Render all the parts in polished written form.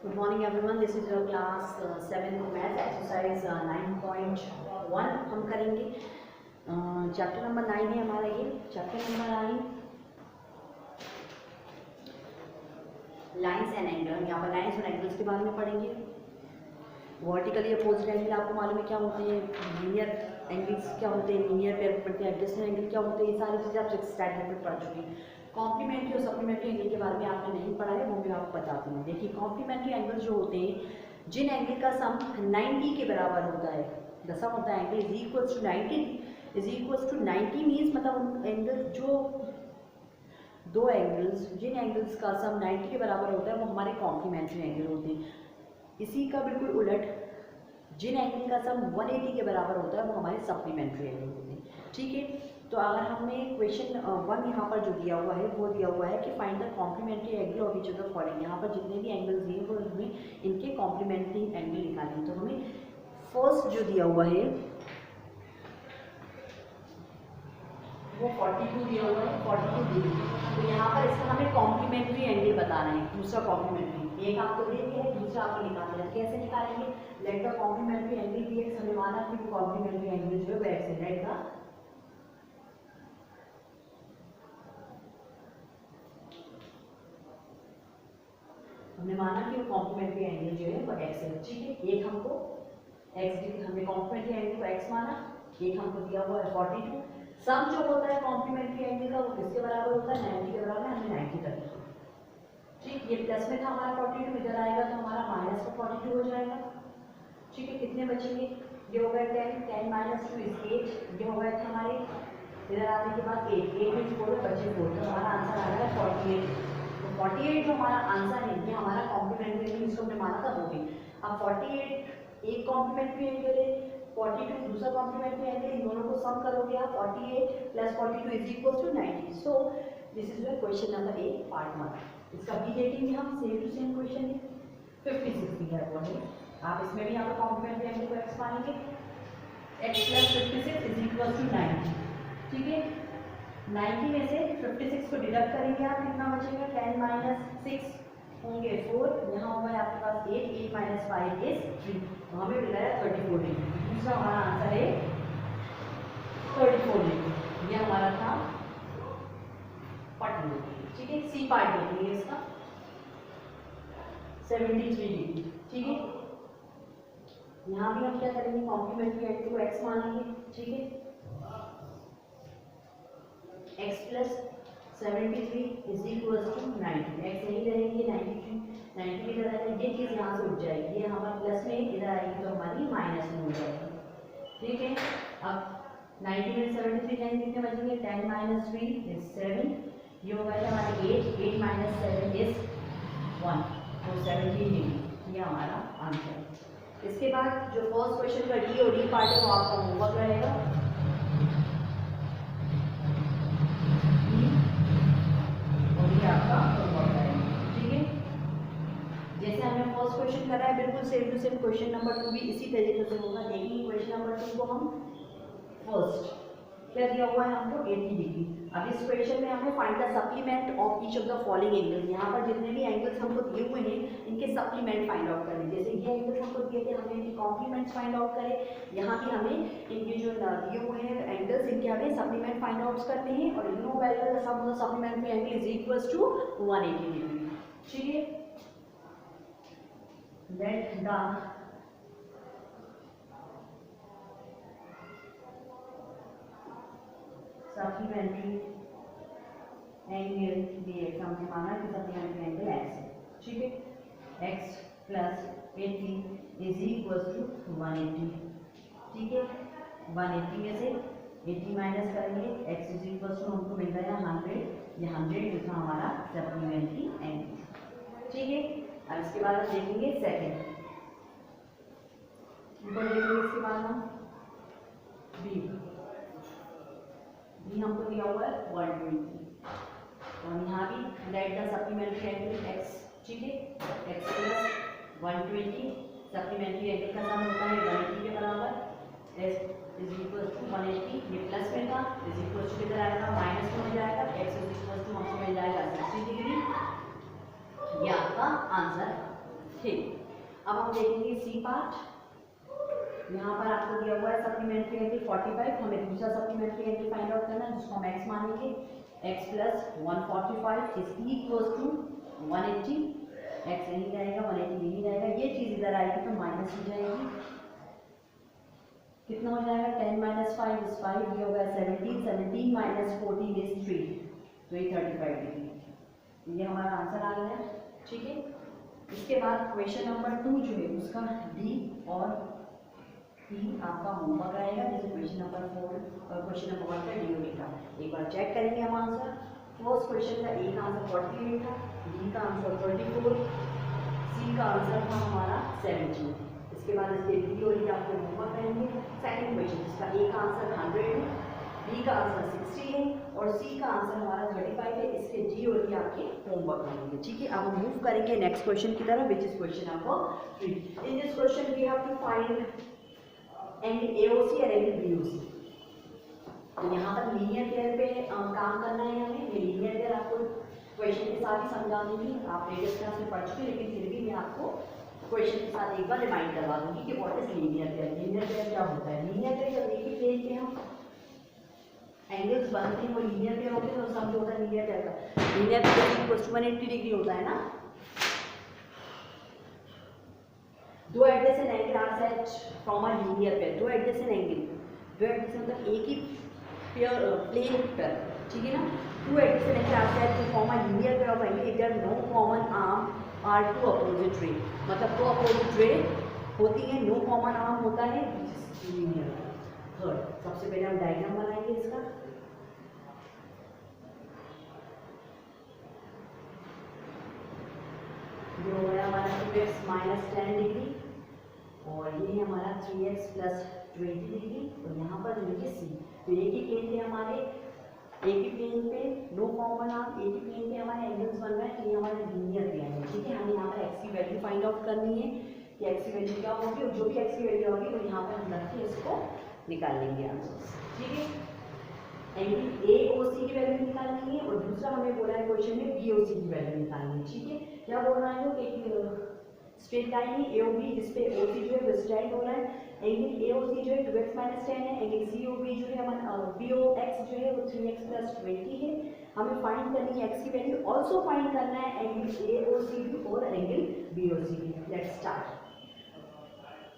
Good morning everyone. This is your class 7 math exercise 9.1 हम करेंगे। Chapter number 9 है हमारा ये। Chapter number 9 lines and angle. यहाँ पर लाइंस और एंगल्स के बारे में पढ़ेंगे। वर्टिकली अपोजिट एंगल आपको मालूम है क्या होते हैं, लीनियर एंगल्स क्या होते हैं, लीनियर पेयर एडजस्टेंट एंगल क्या होते हैं, ये सारी चीज़ें आप स्टैंडर्ड में पढ़ चुके हैं। कॉम्प्लीमेंट्री और सप्लीमेंट्री एंगल के बारे में आपने नहीं पढ़ा है, वो मैं आपको बताती हूँ। देखिए कॉम्प्लीमेंट्री एंगल जो होते हैं, जिन एंगल का सम 90 के बराबर होता है, the sum of the angle is equals to 90 means मतलब एंगल जो दो एंगल्स, जिन एंगल्स का सम 90 के बराबर होता है वो हमारे कॉम्प्लीमेंट्री एंगल होते हैं। इसी का बिल्कुल उलट जिन एंगल का सम 180 के बराबर होता है वो हमारे सप्लीमेंट्री एंगल होते हैं। ठीक है, तो अगर हमें क्वेश्चन 1 यहाँ पर जो दिया हुआ है वो दिया हुआ है कि find the complementary angle of each of the following. यहाँ पर जितने भी एंगल्स दिए वो हमें इनके कॉम्प्लीमेंट्री एंगल निकालने। तो हमें फर्स्ट जो दिया हुआ है वो 42 दिया हुआ है, 42 डिग्री। तो यहाँ पर इसका हमें कॉम्प्लीमेंट्री एंगल बताना है, दूसरा कॉम्प्लीमेंट्री। एक आपको दे दिया है, दूसरा आपको निकालना है। कैसे निकालेंगे? Let the complementary angle be X. हमें माना कि वो कॉम्प्लीमेंट्री एंगल जो है वो एक्स है। लेट द हमने माना कि वो कॉम्प्लीमेंट्री एंगल जो है वो एक्स है। ठीक है, एक हमको एक्स, हमने कॉम्प्लीमेंट्री एंगल को एक्स माना, एक हमको दिया हुआ है 42। सम जो होता है कॉम्प्लीमेंट्री एंगल का वो किसके बराबर होता है? 90 के बराबर। हमने 90 कर दिया। ठीक, ये प्लस में था हमारा 42, इधर आएगा तो हमारा माइनस का 42 हो जाएगा। ठीक है, कितने बचेंगे? ये हो गया 10 माइनस 2 इज 8। ये हो गए थे हमारे, इधर आने के बाद 8 में 4 बचे 4, तो हमारा आंसर आ गया 48। तो 48 जो हमारा आंसर है ये हमारा कॉम्प्लीमेंट्री एंगल, इसको हमने माना था वो भी। अब 48 एक कॉम्प्लीमेंट्री एंगल है, 42 दूसरा कॉम्प्लीमेंट्री एंगल, इन दोनों को सम करोगे आप 48 plus 42 is equal to 90। So this is your question number 8 part 1। इसका भी देखेंगे हम, सेम टू सेम क्वेश्चन है। 56 दिया हुआ है, आप इसमें भी यहाँ पर कॉम्प्लीमेंट्री एंगल को एक्स मानेंगे। x plus 56 is equal to 90। ठीक है, 90 में से 56 को डिडक्ट करेंगे आप, कितना बचेगा? 10 माइनस 6 होंगे 4, यहाँ होगा आपके पास 8 माइनस 5 इज 3, तो हमें मिल रहा है 34 डिग्री। दूसरा हमारा आंसर है 34 डिग्री। ये हमारा था पार्ट 2। ठीक है, सी पार्ट देखेंगे इसका 73 डिग्री। ठीक है, यहाँ भी हम क्या करेंगे? कॉम्प्लीमेंट्री एंगल को एक्स मानेंगे। ठीक है, x plus 73 is equal to 90। X यही रहेंगे, 90 की तरह ये चीज़ यहाँ से उठ जाएगी, ये हमारा प्लस में इधर आएगी तो हमारी माइनस में हो जाएगी। ठीक है, अब 90 में 73 जाएंगे, कितने बचेंगे? 10 माइनस 3 इज 7। ये हो गया हमारे 8 माइनस 7 इज 1, तो 17 डिग्री। ये हमारा आंसर है। इसके बाद जो फर्स्ट क्वेश्चन का डी और डी पार्ट है वो आपका होमवर्क रहेगा। आपका होमवर्क रहेगा। ठीक है, जैसे हमने फर्स्ट क्वेश्चन करा है बिल्कुल same to same question number 2 भी इसी तरीके से होगा। देखेंगे क्वेश्चन नंबर 2 को हम। फर्स्ट क्या दिया हुआ है हमको? 80 डिग्री। अब इस क्वेश्चन में हमें find the supplement of each of the following angles. यहाँ पर जितने भी एंगल्स हमको दिए हुए हैं इनके सप्लीमेंट फाइंड आउट करें। जैसे ये एंगल्स हमको दिए थे, हमें इनके कॉम्प्लीमेंट्स फाइंड आउट करें। यहाँ भी हमें इनके जो दिए हुए हैं एंगल्स, इनके हमें सप्लीमेंट फाइंड आउट करने हैं। और you know very well the sum of the supplementary angle is equals to 180 degree. ठीक है, लेट द सप्लीमेंट्री एंगल भी एक हमने माना कि सप्लीमेंट्री एंगल एक्स है। ठीक है, X plus 80 is equal to 180। ठीक है, 180 में से 80 माइनस करेंगे, एक्स इज इक्वल टू हमको मिल रहा है 100। ये 100 जो था हमारा सप्लीमेंट्री एंगल। ठीक है, अब इसके बाद हम देखेंगे सेकेंड। ऊपर देखेंगे इसके बाद हम बी हमको दिया हुआ है 120। तो यहाँ भी let the supplementary angle x. ठीक है, एक्स प्लस 120 सप्लीमेंट्री एंगल का सम होता है 180 के बराबर। एक्स इज इक्वल टू 180, ये प्लस में था, इज इक्वल टू किधर आएगा? माइनस में हो जाएगा। एक्स इज इक्वल टू हमको मिल जाएगा 60 डिग्री। ये आपका आंसर ठीक, अब हम देखेंगे सी पार्ट। यहाँ पर आपको दिया हुआ है सप्लीमेंट्री एंगल 45, हमें दूसरा सप्लीमेंट्री एंगल फाइंड आउट करना है जिसको हम x मानेंगे। x plus 145 is equal to 180, x यहीं रहेगा 180 यहीं रहेगा, ये चीज़ इधर आएगी तो माइनस हो जाएगी, कितना हो जाएगा 10 माइनस 5 इज 5, ये होगा 17, 17 माइनस 14 इज 3, तो ये 35 डिग्री, ये हमारा आंसर आ गया। ठीक है, इसके बाद क्वेश्चन नंबर 2 जो है उसका डी और ई आपका होमवर्क आएगा, जैसे क्वेश्चन नंबर 4 और क्वेश्चन नंबर 1 का डी और ई का एक बार चेक करेंगे हम आंसर। फर्स्ट क्वेश्चन का ए का आंसर 48 था, डी का आंसर 34, सी का आंसर था हमारा 17। इसके बाद इसके डी और ई आपको होमवर्क करेंगे। सेकंड क्वेश्चन जिसका ए का आंसर 100 है, बी का आंसर 60 है और सी का आंसर हमारा 35 है, इसके डी और ई आपके होमवर्क करेंगे। ठीक है, अब हम मूव करेंगे नेक्स्ट क्वेश्चन की तरफ, which is question number 3। In this question we have to find angle AOC और एंगल BOC। तो यहाँ पर लीनियर पेयर पे काम करना है हमें। ये लीनियर पेयर आपको क्वेश्चन के साथ ही समझा दूंगी, आप प्रीवियस क्लास में पढ़ चुके, लेकिन फिर भी मैं आपको क्वेश्चन के साथ एक बार रिमाइंड करवा दूंगी कि what is linear pair. Linear pair क्या होता है? लीनियर पेयर जब एक ही प्लेन पे हम एंगल्स बनते हैं वो लीनियर पेयर होते हैं, तो सम जो होता है लीनियर पेयर का, linear pair equals to 180 degree होता है ना। दो adjacent angle are set from a linear pair, दो एडजेसेंट एंगल, दो एडजेसेंट मतलब एक ही पेयर प्लेन पर, ठीक है ना। Two adjacent angle are set to form a linear pair of angle if there no common arm are two opposite ray, मतलब दो अपोजिट रे होती है, नो कॉमन आर्म होता है लीनियर। थर्ड, सबसे पहले हम डायग्राम बनाएंगे इसका। ये हो गया हमारा 2x माइनस 10 डिग्री और ये है हमारा 3x प्लस 20 डिग्री और यहाँ पर जो है सी। तो एक ही प्लेन पे हमारे, एक ही प्लेन पे नो कॉमन आर्म, एक ही प्लेन पे हमारे एंगल्स बन रहे हैं, तो ये हमारे लीनियर प्लेन है। ठीक है, हमें यहाँ पर x की वैल्यू फाइंड आउट करनी है कि x की वैल्यू क्या होगी और जो भी x की वैल्यू होगी वो यहाँ पर हम रख के इसको निकाल लेंगे आंसर। ठीक है, एंगल AOC की वैल्यू निकालनी है और दूसरा हमें बोला है क्वेश्चन में BOC की वैल्यू निकालनी है। ठीक है, क्या बोल रहा है वो कि स्ट्रेट लाइन है AOB जिस पे OC जो है वो स्ट्रेट हो रहा है, एंगल AOC जो है 2x माइनस 10 है, एंगल COB जो है हमारा BOX जो है वो 3x प्लस 20 है। हमें फाइंड करनी है x की वैल्यू, ऑल्सो फाइंड करना है एंगल AOC और angle BOC। Let's start.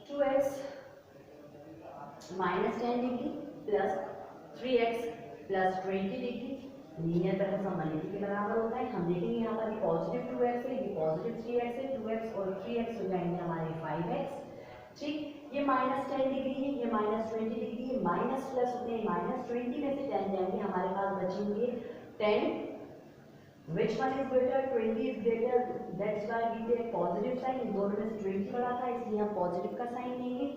2x minus 10 degree plus 3x plus 20 degree linear pair का सम 180 के बराबर होता है। हम देखेंगे यहाँ पर ये पॉजिटिव 2x है, ये पॉजिटिव 3x है, 2x और 3x हो जाएंगे हमारे 5x। ठीक, ये माइनस 10 डिग्री है, ये माइनस 20 डिग्री है, माइनस प्लस होते हैं, माइनस 20 में से 10 जाएंगे, हमारे पास बचेंगे 10। Which one is greater? 20 is greater. That's why we take positive sign. इन दोनों में से 20 बड़ा था इसलिए हम पॉजिटिव का साइन लेंगे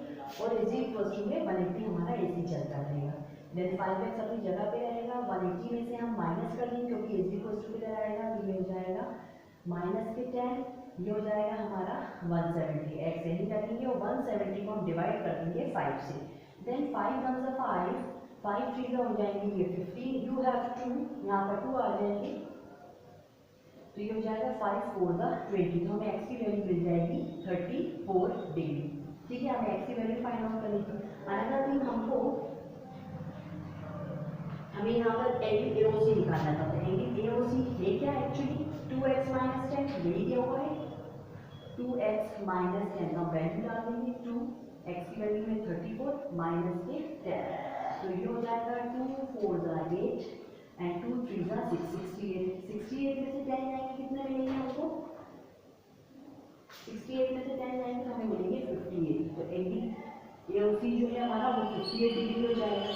और इज इक्वल टू में 180 हमारा ऐसे चलता रहेगा। देन 5x अपनी जगह पे रहेगा, 180 में से हम माइनस कर देंगे क्योंकि इज इक्वल टू किधर आएगा, तो ये हो जाएगा माइनस के 10, ये हो जाएगा हमारा 170। x यहीं रखेंगे और 170 को हम डिवाइड कर देंगे 5 से। देन 5 1 जा 5, 5 3 हो जाएंगे ये 15, यू हैव टू, यहाँ पर 2 आ जाएंगे तो ये हो जाएगा 5 4 जा 20, तो हमें x की वैल्यू मिल जाएगी 34 डिग्री। ठीक है, हमें x की वैल्यू फाइंड आउट करनी थी। अनदर थिंग हमको हमें यहाँ पर एंगल AOC निकालना था। तो एंगल AOC है क्या एक्चुअली 2x माइनस 10, यही दिया हुआ है 2x माइनस 10 का वैल्यू डाल देंगे 2, x की वैल्यू में 34 माइनस के 10, तो ये हो जाएगा 2 4 जा 8 एंड 2 3 जा 6, 68। 68 में से 10 जाएंगे कितने मिलेंगे हमको, 68 में से 10 जाएंगे तो हमें मिलेंगे 58। तो एंगल AOC जो है हमारा वो 58 डिग्री हो जाएगा।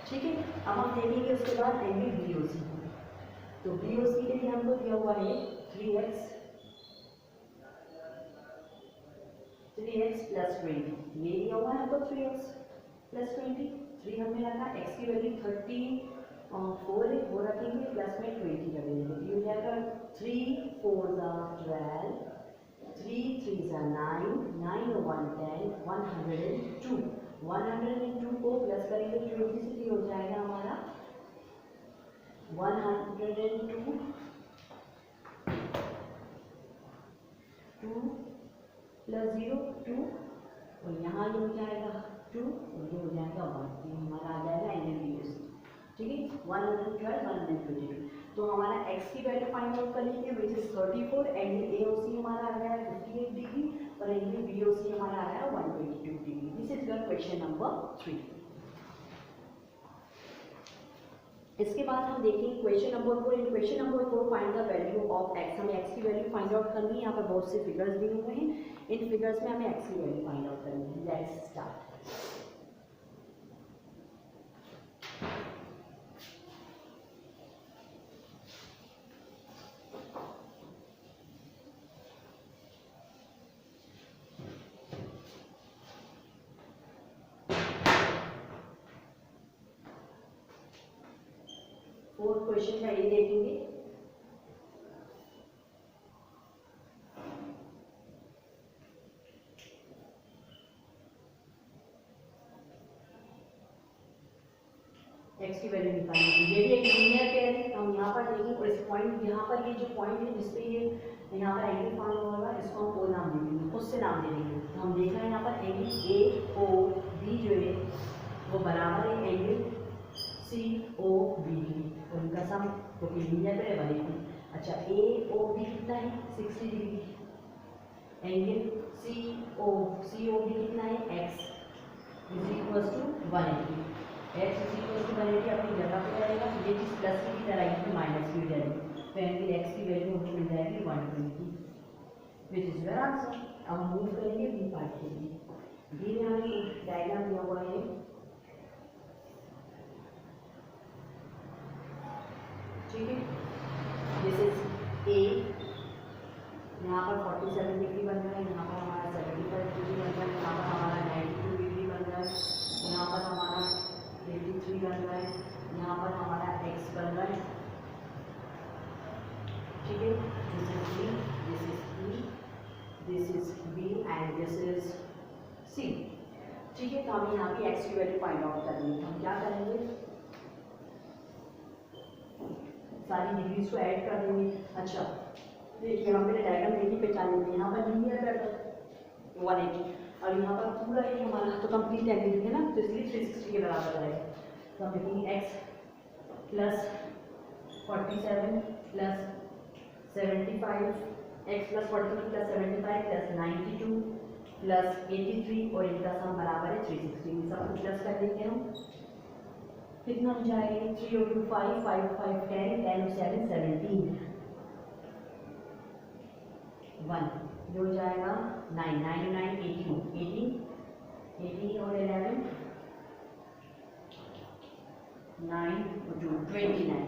ठीक है, अब हम देखेंगे उसके बाद एंगल BOC। तो BOC के लिए हमको दिया हुआ है 3x प्लस 20, ये दिया हुआ है हमको 3x प्लस 20, 3 हमने रखा, x की वैल्यू 34 है वो रखेंगे प्लस में 20 करेंगे, तो ये हो जाएगा 3 4 जा 12, 3 3 जा 9, 9 और 1 10, 102, 102 को प्लस करेंगे 20 से, ये हो जाएगा हमारा 102 2 प्लस 0 2, और यहाँ ये हो जाएगा 2 और ये हो जाएगा 1, ये हमारा आ जाएगा एंगल बी ओ सी। ठीक है, 112 122। तो हमारा x की वैल्यू फाइंड आउट कर लीजिए विच इज 34, एंगल ए ओ सी हमारा आ गया है 58 डिग्री और एंगल बी ओ सी हमारा आ रहा है 122 degree. This is your question number 3। इसके बाद हम देखेंगे question number 4। In question number 4 find the value of x। हमें x की वैल्यू फाइंड आउट करनी है। यहाँ पर बहुत से फिगर्स दिए हुए हैं, इन फिगर्स में हमें x की वैल्यू फाइंड आउट करनी है। Let's start. फोर्थ क्वेश्चन का ये देखेंगे। x की वैल्यू निकालेंगे। ये भी एक लीनियर पेयर है। हम यहाँ पर देखेंगे और इस पॉइंट, यहाँ पर ये जो पॉइंट है जिसपे ये यहाँ पर एंगल फाउंड होगा, इसको हम ओ नाम दे देंगे, खुद से नाम दे देंगे। तो हम देख रहे हैं यहाँ पर एंगल ए ओ बी जो है वो बराबर है एंगल सी ओ बी की, और उनका सम तो लीनियर पेयर बनेगी। अच्छा, ए ओ बी कितना है 60 degree, angle C O B कितना है x is equal to 180। x is equal to 180 अपनी जगह पे रहेगा। ये चीज़ प्लस की तरह आएगी तो माइनस की जाएगी, तो एंगल x की वैल्यू हमको मिल जाएगी 120, विच इज योर आंसर। अब हम मूव करेंगे बी पार्ट के लिए। बी में हमें डायग्राम दिया हुआ है, ठीक है। दिस इज ए, यहाँ पर 47 डिग्री बन रहा है, यहाँ पर हमारा 75 डिग्री बन रहा है, यहाँ पर हमारा 92 डिग्री बन रहा है, यहाँ पर हमारा 83 बन रहा है, यहाँ पर हमारा x बन रहा है। ठीक है, this is B, this is E, this is B and this is C. ठीक है, तो हमें यहाँ की x की वैल्यू फाइंड आउट करनी है। हम क्या करेंगे, सारी डिग्रीज को ऐड कर देंगे। अच्छा देखिए, यहाँ पे डायग्राम देखिए पहचान लेंगे। यहाँ पर लीनियर पेयर 180 और यहाँ पर पूरा ये हमारा तो कंप्लीट एंगल है ना, तो इसलिए 360 के बराबर रहेगा। तो हम लिखेंगे x plus 47 plus 75, x plus 47 plus 75 plus 92 plus 83 और इनका सम बराबर है 360। सब प्लस कर देंगे हम, कितना हो जाएगा 3 और 2 5 5 5 10 10 और 7 17 1, जो हो जाएगा 9 9 9 18 और 11 9 और 2 29।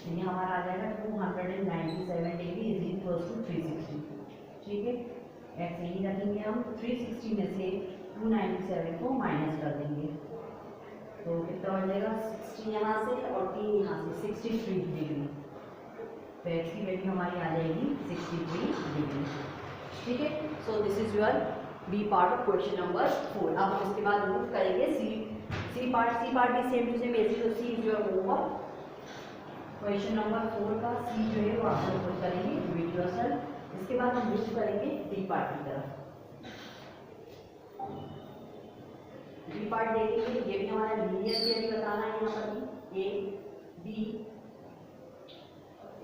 ये हमारा आ जाएगा 297 डिग्री इज इक्वल टू 360। ठीक है, x यही रखेंगे हम। 360 में से 297 को माइनस कर देंगे तो कितना हो जाएगा 60 यहाँ से और 3 यहाँ से 63 डिग्री। तो x की वैल्यू हमारी आ जाएगी 63 डिग्री। ठीक है, so this is your B part of question number 4। अब हम इसके बाद मूव करेंगे सी पार्ट भी सेम टू सेम ऐसे। तो C is your homework. Question number 4 का सी जो है वो आप लोग करेंगे विद योरसेल्फ। इसके बाद हम मूव करेंगे डी पार्ट की तरफ। डी पार्ट देखेंगे, ये भी हमारा लीनियर थियरी बताना है। यहाँ पर ए बी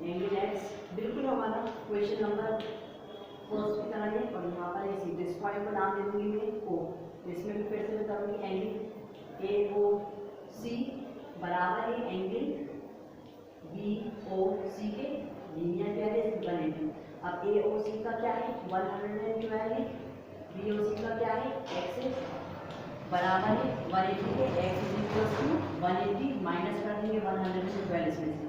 एंगल एक्स बिल्कुल हमारा क्वेश्चन नंबर फर्स्ट की तरह है। और यहाँ पर इसी दिस पॉइंट को नाम दे दूंगी मैं ओ। इसमें भी फिर से बताऊंगी एंगल ए ओ सी बराबर है एंगल बी ओ सी के, लीनियर क्या है 180। अब ए ओ सी का क्या है 112 है, बी ओ सी का क्या है एक्स है बराबर है 180 के। X is equal to 180 minus कर देंगे 112 इसमें से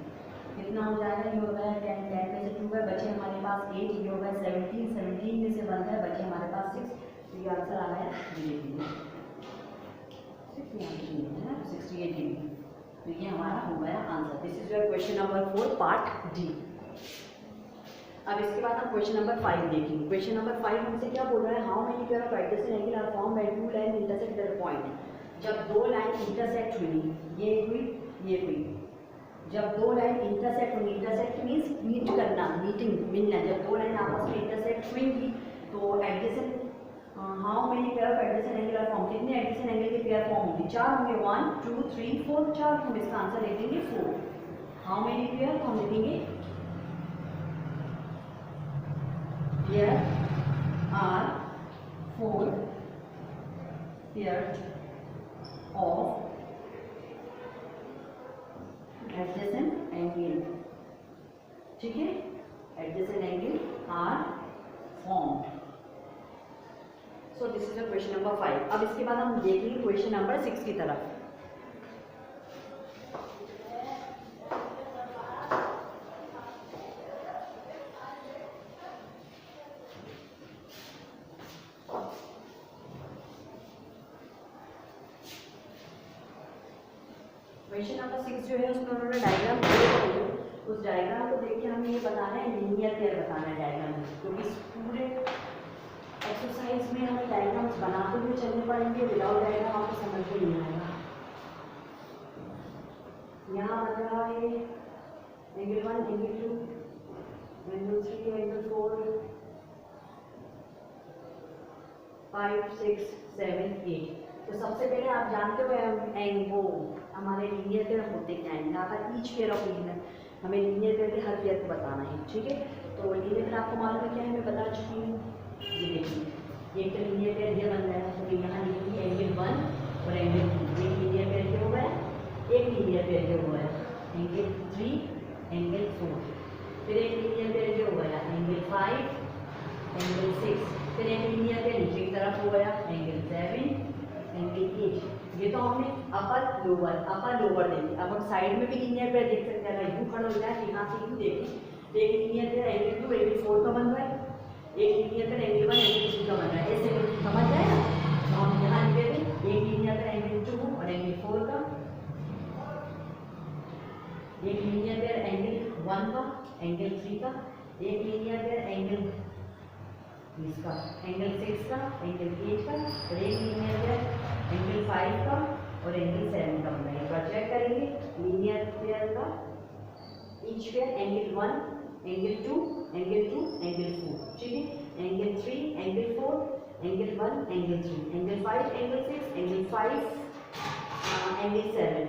कितना हो जाएगा, ये हो गया 10 10 में से 2 है, बचे हमारे पास 8, ये हो गया 17 17 में से 1 है, बचे हमारे पास 6। तो ये आंसर आ गया 68 डिग्री। तो ये हमारा हो गया answer. This is your question number 4 part D. अब इसके बाद हम क्वेश्चन नंबर 5 देखेंगे। क्वेश्चन नंबर 5 हमसे क्या बोल रहा है, how many pair of adjacent angle are formed when two line intersect at a point. जब दो लाइन इंटरसेक्ट हुई, ये हुई ये हुई, जब दो लाइन इंटरसेक्ट होंगी, इंटरसेक्ट मीन्स मीट करना, मीटिंग, मिलना। जब दो लाइन आपस में इंटरसेक्ट हुएंगी तो adjacent how many pair of adjacent angle are form, कितने एडजेसेंट एंगल के पेयर फॉर्म होंगे, 4 होंगे, 1 2 3 4, 4, हम इसका आंसर लिखेंगे 4। हाउ मेनी पेयर, हम लिखेंगे pair are 4 pair of adjacent angle, ठीक है, adjacent angle are form. So this is the question number 5। अब इसके बाद हम देखेंगे क्वेश्चन नंबर 6 की तरफ। क्वेश्चन नंबर 6 जो है उसमें उन्होंने डायग्राम दिया है, उस डायग्राम को देख के हमें ये बताना है, लीनियर पेयर बताना है डायग्राम में, क्योंकि इस पूरे एक्सरसाइज में हमें डायग्राम्स बनाते हुए चलने पड़ेंगे, विदाउट डायग्राम आपको समझ में नहीं आएगा। यहाँ बन रहा है एंगल 1, एंगल 2, एंगल 3, एंगल 4, 5 6 7 8। तो सबसे पहले आप जानते हो वो हमारे लीनियर पेयर होते क्या हैं, यहाँ पर ईच पेयर ऑफ लीनियर, हमें लीनियर पेयर के हर पेयर को बताना है, ठीक है। तो लीनियर पेयर आपको मालूम है क्या है, मैं बता चुकी हूँ। ये देखिए एक तो लीनियर पेयर ये बन रहा है, तो यहाँ लिखेंगे एंगल 1 और एंगल 2, एक लीनियर पेयर क्या हुआ है, एक लीनियर पेयर क्या हुआ है एंगल 3 एंगल 4, फिर एक लीनियर पेयर क्या हुआ है एंगल 5 एंगल 6, फिर एक लीनियर पेयर नीचे की तरफ हो गया एंगल 7 एंगल 8। ये तो हमने अपर लोअर देखे। अब हम साइड में भी लीनियर पेयर देख सकते हैं, अगर यू खड़ा हो जाए यहाँ से यू देखें, एक लीनियर पेयर एंगल 2 एंगल 4 का बन रहा है, एक लीनियर पेयर एंगल 1 एंगल 2 का बन रहा है, ऐसे समझ जाए ना। तो हम यहाँ लिखे थे एक लीनियर पेयर एंगल 2 और एंगल 4 का, एक लीनियर पेयर एंगल 1 का, एंगल 3 का, एक लीनियर पेयर एंगल इसका एंगल 6 का, एंगल 8 का, और एक लीनियर पेयर एंगल 5 का और एंगल 7 का बनाएंगे। तो चेक करेंगे लीनियर पेयर का each pair angle 1 angle 2 angle 2 angle 4, ठीक है, angle 3 angle 4 angle 1 angle 3 angle 5 angle 6 angle 5 angle 7,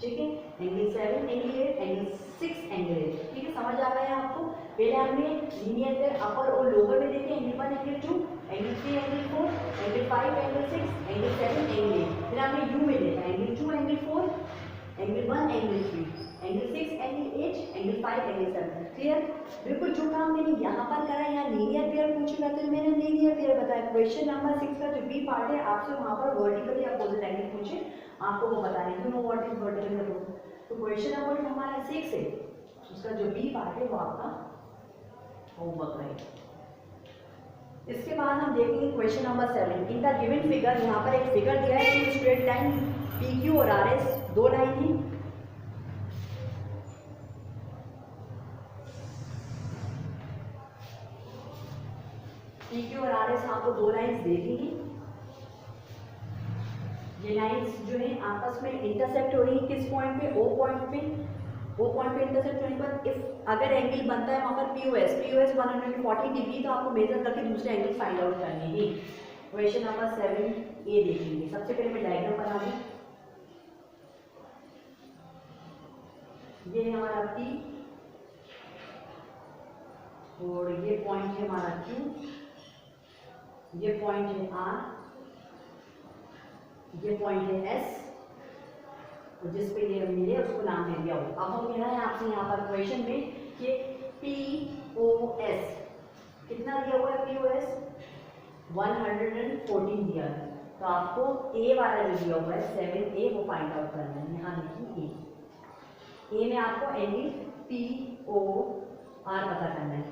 ठीक है, एंगल 7 एंगल 8 एंगल 6 एंगल 8, ठीक है। समझ आ रहा है आपको। पहले हमने लीनियर पेयर अपर और लोअर में देखे, angle 1 angle 2 angle 3 angle 4 angle 5 angle 6 angle 7 angle 8, फिर हमने यू में देखा angle 2 angle 4 angle 1 angle 3 angle 6 angle 8 angle 5 angle 7। Clear. बिल्कुल जो काम मैंने यहाँ पर करा है, यहाँ लीनियर पेयर पूछेगा तो मैंने लीनियर पेयर बताया। क्वेश्चन नंबर 6 का जो बी पार्ट है, आपसे वहाँ पर वर्टिकली अपोजिट एंगल पूछे, आपको वो बताना है, you know what is vertical opposite. तो क्वेश्चन नंबर हमारा 6 है, उसका जो बी पार्ट है वो आपका होमवर्क है। इसके बाद हम देखेंगे question number 7। In the given figure, यहाँ पर एक फिगर दिया है, स्ट्रेट लाइन पी क्यू और आर एस दो लाइन है, पी क्यू और आर एस आपको दो लाइन्स दे दी हैं। ये लाइन्स जो है आपस में इंटरसेक्ट हो रही है किस पॉइंट पे, ओ पॉइंट पे। वो पॉइंट पे इंटरसेक्ट होने पर इफ अगर एंगल बनता है वहाँ पर पीओएस 140 डिग्री, तो आपको मेजर करके दूसरे एंगल फाइंड आउट करने हैं। क्वेश्चन नंबर 7 ए देखेंगे। सबसे पहले मैं डायग्राम बना दूं। ये है हमारा पी और ये पॉइंट है हमारा क्यू, ये पॉइंट है आर, ये पॉइंट है एस, जिस पे ये मिले उसको नाम दे दिया हो। अब हम कह रहे हैं आपसे यहाँ पर क्वेश्चन में कि POS कितना दिया हुआ है, POS 114 दिया है, तो आपको ए वाला जो दिया हुआ है 7A वो फाइंड आउट करना है। यहाँ देखिए ए में आपको एंगल POR पता करना है,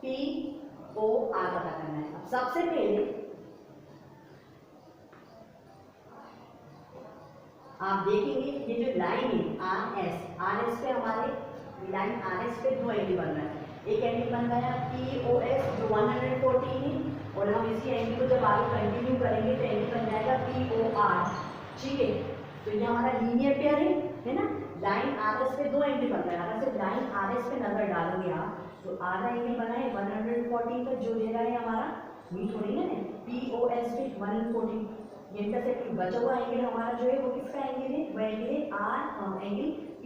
POR पता करना है। अब सबसे पहले आप देखेंगे ये जो लाइन है आर एस पे हमारे लाइन आर एस पे दो एंगल बन रहा है। एक एंगल बन रहा है POS जो 114 है, और हम इसी एंगल को जब आगे कंटिन्यू करेंगे तो एंगल बन जाएगा POR, ठीक है। तो ये हमारा लीनियर पेयर है ना। लाइन आर एस पे दो एंगल बन रहा है, अगर सिर्फ लाइन आर एस पे नजर डालोगे आप तो आधा एंगल बना है 114 का, जो दे रहा है हमारा मीट हो रही है ना, POS पे 140 इंटरसेक्ट बचा हुआ एंगल हमारा जो है वो किसका एंगल है, वो एंगल है आर एंगल P,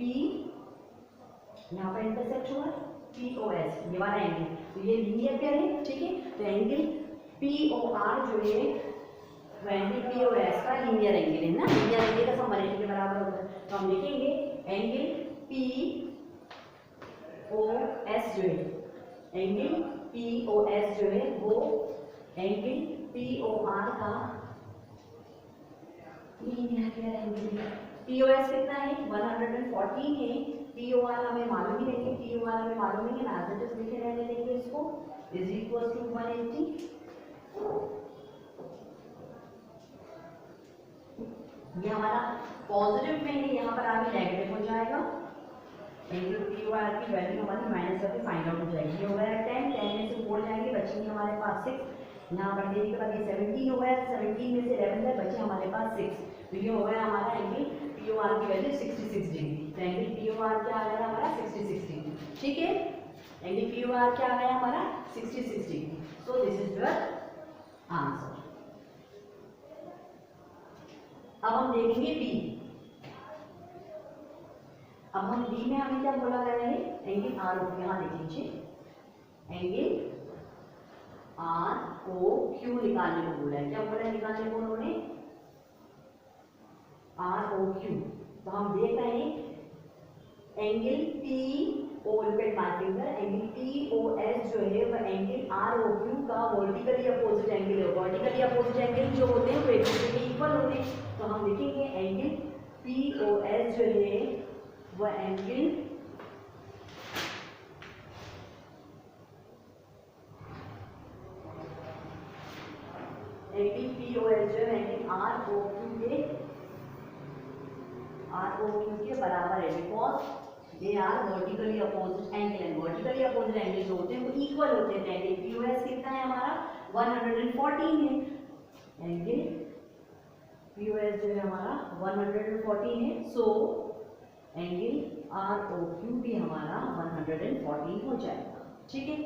यहाँ पर इंटरसेक्ट हुआ POS ये वाला एंगल, तो ये लीनियर पेयर है, ठीक है। तो एंगल POR जो है वो एंगल POS का लीनियर एंगल है ना, लीनियर एंगल का सम 180 के बराबर होता है। तो हम लिखेंगे एंगल POS जो है, एंगल POS जो है वो एंगल POR का लीनियर पेयर एंगल है। POS कितना है 114 है, POR हमें मालूम ही नहीं है, POR हमें मालूम नहीं है, एज इट इज लिखे रहने देंगे इसको, इज इक्वल टू 180। ये हमारा पॉजिटिव में है, यहाँ पर आगे नेगेटिव हो जाएगा, एंगल POR की वैल्यू हमारी माइनस करके फाइंड आउट हो जाएगी। ये हो गया 10, 10 में से 4 जाएंगे, बचेंगे हमारे पास 6, यहाँ पर देने के बाद ये 17 हो गया, 17 में से 11 गए, बचे हमारे पास 6, तो ये हो गया हमारा एंगल POR की वैल्यू 66 डिग्री। तो एंगल POR क्या आ गया हमारा 66 डिग्री, ठीक है। एंगल POR क्या आ गया हमारा 66 degree. So this is your answer. अब हम देखेंगे B। अब हम B में हमें क्या बोला गया है, एंगल RO, यहाँ देख लीजिए, एंगल ROQ निकालने को बोला है। क्या बोला है निकालने को उन्होंने, ROQ। तो हम देख रहे हैं angle PO, look at my finger, angle POS जो है वह एंगल ROQ का वर्टिकली अपोजिट एंगल है। वर्टिकली अपोजिट एंगल जो होते हैं वो एक दूसरे के इक्वल होते हैं। तो हम लिखेंगे एंगल POS जो है वह एंगल POS जो है एंगल ROQ के बराबर है, because they are vertically opposite angle, and vertically opposite angle जो होते हैं वो इक्वल होते हैं। एंगल POS कितना है हमारा 114 है, एंगल POS जो है हमारा 114 है, सो एंगल ROQ भी हमारा 114 हो जाएगा, ठीक है।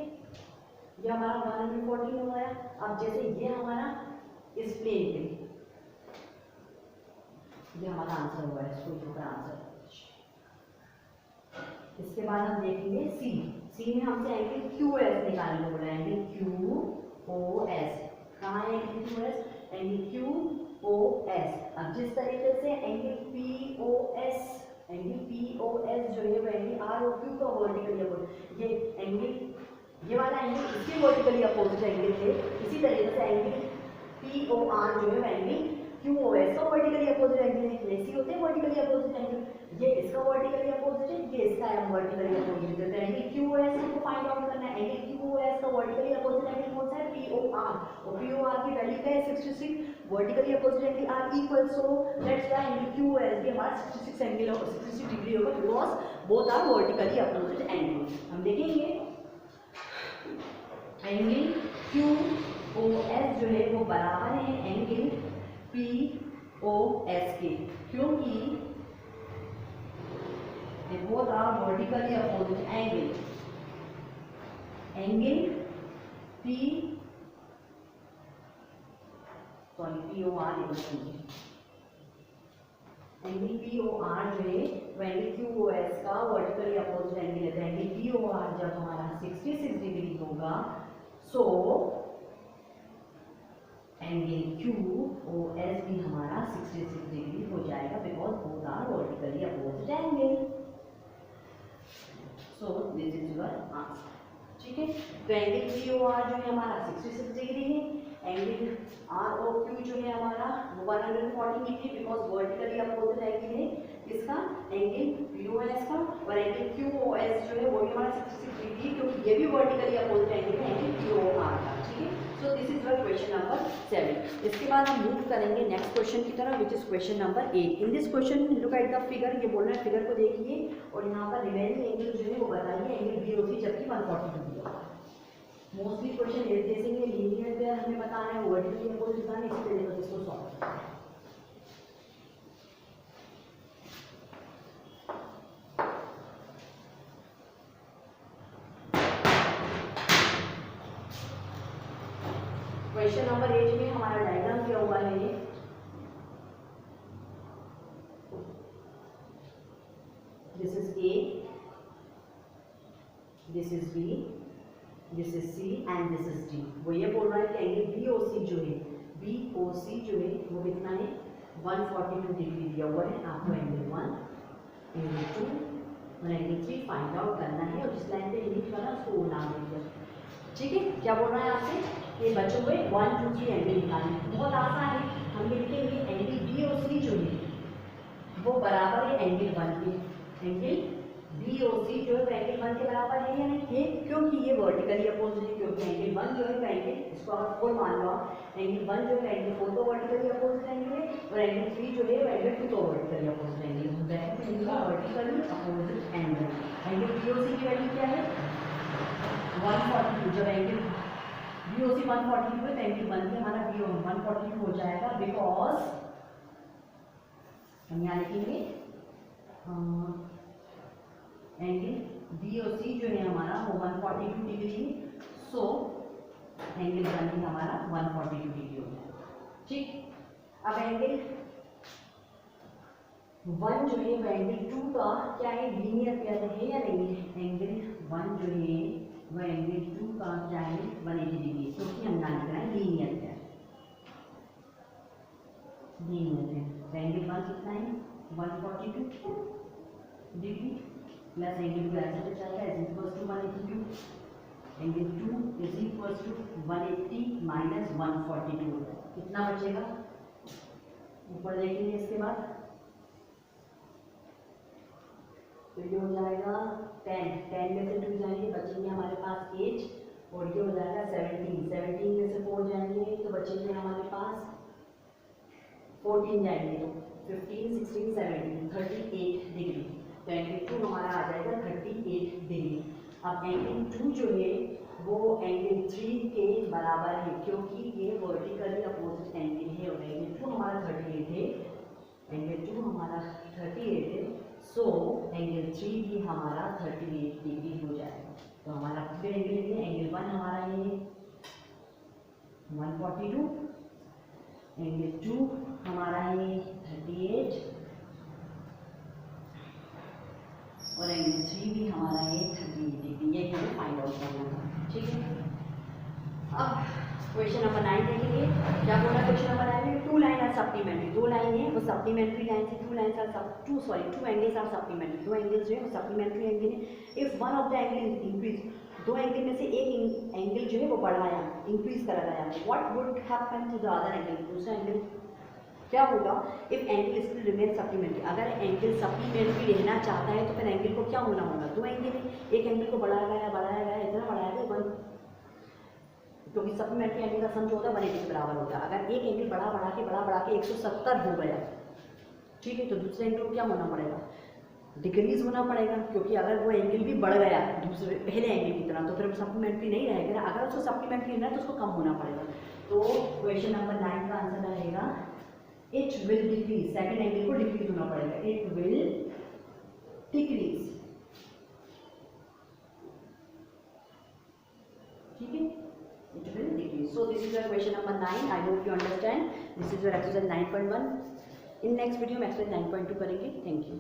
ये हमारा 114 हो गया। अब जैसे ये हमारा इस प्लेन पे, ये हमारा आंसर हुआ है, इसको का आंसर। इसके बाद हम देखेंगे सी में हमसे एंगल QS निकालने को बोला है, एंगल QOS। कहाँ है एंगल QS, एंगल QOS। अब जिस तरीके से एंगल POS जो है वो एंगल ROQ का वर्टिकली अपोजिट, ये एंगल ये वाला एंगल इसके वर्टिकली अपोजिट एंगल है, इसी तरीके से एंगल POR जो है एंगल QOS का वर्टिकली अपोजिट एंगल है। ऐसे होते हैं वर्टिकली अपोजिट एंगल, ये इसका वर्टिकली अपोजिट है, ये इसका वर्टिकली अपोजिट है। तो एंगल QOS को फाइंड आउट करना है। एंगल QOS का वर्टिकली अपोजिट एंगल कौन सा है, POR, और POR की वैल्यू क्या है 66, vertically opposite angle are equal, so that's why angle QOS भी हमारा 66 एंगल होगा, 66 डिग्री होगा, because both are vertically opposite angle. हम देखेंगे एंगल QOS जो है वो बराबर है एंगल POS के, क्योंकि both are vertically opposite angle. Angle POR angle POR जो है वो एंगल QOS का वर्टिकली अपोजिट एंगल है। एंगल POR जब हमारा 66 डिग्री होगा, सो एंगल QOS भी हमारा 66 डिग्री हो जाएगा, because both are vertically opposite angle. So this is your answer, ठीक है। तो एंगल POR जो है हमारा 66 डिग्री है, एंगल ROQ जो है हमारा 114 degree, because vertically opposite angle है इसका एंगल POS का, और एंगल QOS जो है वो भी हमारा 66 डिग्री, क्योंकि ये भी वर्टिकली अपोजिट एंगल है एंगल POR का, ठीक है। So this is your question number 7। इसके बाद हम मूव करेंगे नेक्स्ट क्वेश्चन की तरफ, which is question number 8। In this question look at the figure, ये बोल रहा है फिगर को देखिए और यहाँ पर रिमेनिंग एंगल जो है वो बताइए, एंगल BOC जबकि 142 दिया। मोस्टली क्वेश्चन जैसे ये लीनियर पे हमें बताना है, वर्टिकली अपोजिट बताना है, इसी तरीके से इसको सॉल्व करना है। क्वेश्चन नंबर 8 में हमारा डायग्राम क्या हुआ है ये, this is A, this is B, this is C and this is D. वो ये बोल रहा है कि एंगल बी ओ सी जो है, बी ओ सी जो है वो कितना है 142 डिग्री दिया हुआ है। आपको एंगल 1, एंगल 2 और एंगल 3 फाइंड आउट करना है और जिस लाइन पे लिमिट बना उसको वो नाम दे दिया। ठीक है, क्या बोल रहा है आपसे कि बच्चों को 1 2 3 एंगल निकालने, बहुत आसान है। हम लिखेंगे एंगल बी और सी जो है वो बराबर है एंगल 1 के। एंगल बी ओ सी जो है वो एंगल 1 के बराबर है या नहीं है, क्योंकि ये वर्टिकली अपोजिट है। क्योंकि एंगल 1 जो है वो एंगल, इसको आप 4 मान लो, एंगल 1 जो है एंगल 4 तो वर्टिकली अपोजिट एंगल है और एंगल 3 जो है वो एंगल 2 तो वर्टिकली अपोजिट एंगल है। That is vertically opposite angle. Angle B O C की वैल्यू क्या है 142। जब एंगल बी ओ सी 142 है तो एंगल 1 से हमारा बी ओ 142 हो जाएगा, बिकॉज हम यहाँ लिखेंगे एंगल बी ओ सी जो है हमारा वो 142 डिग्री है। सो एंगल 1 भी हमारा 142 डिग्री हो जाएगा। ठीक, अब एंगल 1 जो है वो एंगल 2 का क्या है, लीनियर पेयर है या नहीं है। एंगल 1 जो है वो एंगल 2 का क्या है 180 डिग्री, क्योंकि हम यहाँ लिख रहे हैं linear pair, linear pair. Angle 1 कितना है 142 डिग्री प्लस एंगल 2 ऐसे तो चलता है equals to 182, angle 2 is equals to 180 minus 142, कितना बचेगा ऊपर देखेंगे इसके बाद, तो ये हो जाएगा 10 में से 2 जाएंगे बचेंगे हमारे पास 8 और ये हो जाएगा 17 में से 4 जाएंगे तो बचेंगे हमारे पास 14 जाएंगे, तो 15 16 17 38 डिग्री। तो एंगल 2 हमारा आ जाएगा 38 डिग्री। अब एंगल 2 जो है वो एंगल 3 के बराबर है, क्योंकि ये वर्टिकली अपोजिट एंगल है और एंगल 2 हमारा 38 है, एंगल 2 हमारा 38 है। सो एंगल 3 भी हमारा 38 डिग्री हो जाएगा। तो हमारा फिर एंगल है, एंगल 1 हमारा ये 142, एंगल 2 हमारा ये 38 और एंगल 3 भी हमारा ये 38 डिग्री। ये हमें फाइंड आउट करना था। ठीक है, अब क्वेश्चन नंबर 9 देखेंगे। क्या बोला क्वेश्चन नंबर 9 में, 2 लाइन आर सप्लीमेंट्री, 2 लाइन है वो सप्लीमेंट्री लाइन से, 2 lines are two angles are supplementary, 2 angles जो है वो सप्लीमेंट्री एंगल है। If one of the angle increase, 2 angle में से एक एंगल जो है वो बढ़ाया, इंक्रीज करा गया, what would happen to the other angle, दूसरा एंगल क्या होगा। If angle still remain supplementary, अगर एंगल सप्लीमेंट्री रहना चाहता है तो फिर एंगल को क्या होना होगा, 2 एंगल है, एक एंगल को बढ़ाया गया इतना बढ़ाया गया 1, क्योंकि सप्लीमेंट्री एंगल का सम जो होता है 180 के बराबर होता है। अगर एक एंगल बढ़ा के 170 हो गया, ठीक है, तो दूसरे एंगल को क्या होना पड़ेगा, डिक्रीज होना पड़ेगा, क्योंकि अगर वो एंगल भी बढ़ गया दूसरे पहले एंगल की तरह तो फिर सप्लीमेंट्री नहीं रहेगा। अगर उसको सप्लीमेंट्री लेना है तो उसको कम होना पड़ेगा। तो क्वेश्चन नंबर 9 का आंसर रहेगा it will decrease, second angle को डिक्रीज होना पड़ेगा, इट विल डिक्रीज। ठीक है, it will decrease. So this is your question number 9. I hope you understand. This is your exercise 9.1. In next video हम exercise 9.2 करेंगे. Thank you.